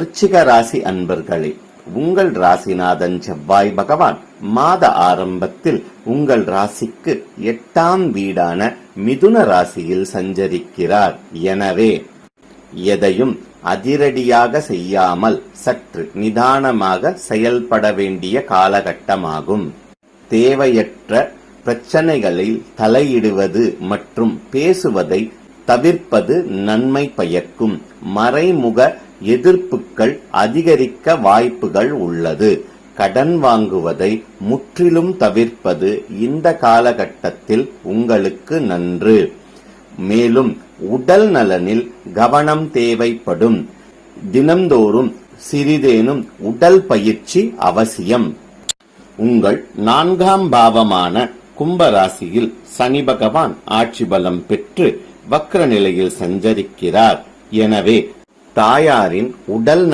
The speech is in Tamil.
விருச்சிக ராசி அன்பர்களே, உங்கள் ராசிநாதன் செவ்வாய் பகவான் மாத ஆரம்பத்தில் உங்கள் ராசிக்கு 8ஆம் வீடான மிதுன ராசியில் சஞ்சரிக்கிறார். எனவே எதையும் அதிரடியாக செய்யாமல் சற்று நிதானமாக செயல்பட வேண்டிய காலகட்டமாகும். தேவையற்ற பிரச்சனைகளில் தலையிடுவது மற்றும் பேசுவதை தவிர்ப்பது நன்மை பயக்கும். மறைமுக எதிர்ப்புகள் அதிகரிக்க வாய்ப்புகள் உள்ளது. கடன் வாங்குவதை முற்றிலும் தவிர்ப்பது இந்த காலகட்டத்தில் உங்களுக்கு நன்று. மேலும் உடல் நலனில் கவனம் தேவைப்படும். தினம்தோறும் சிறிதேனும் உடல் பயிற்சி அவசியம். உங்கள் 4ஆம் பாவமான கும்பராசியில் சனி பகவான் ஆட்சி பலம் பெற்று வக்ர நிலையில் சஞ்சரிக்கிறார். எனவே தாயாரின் உடல்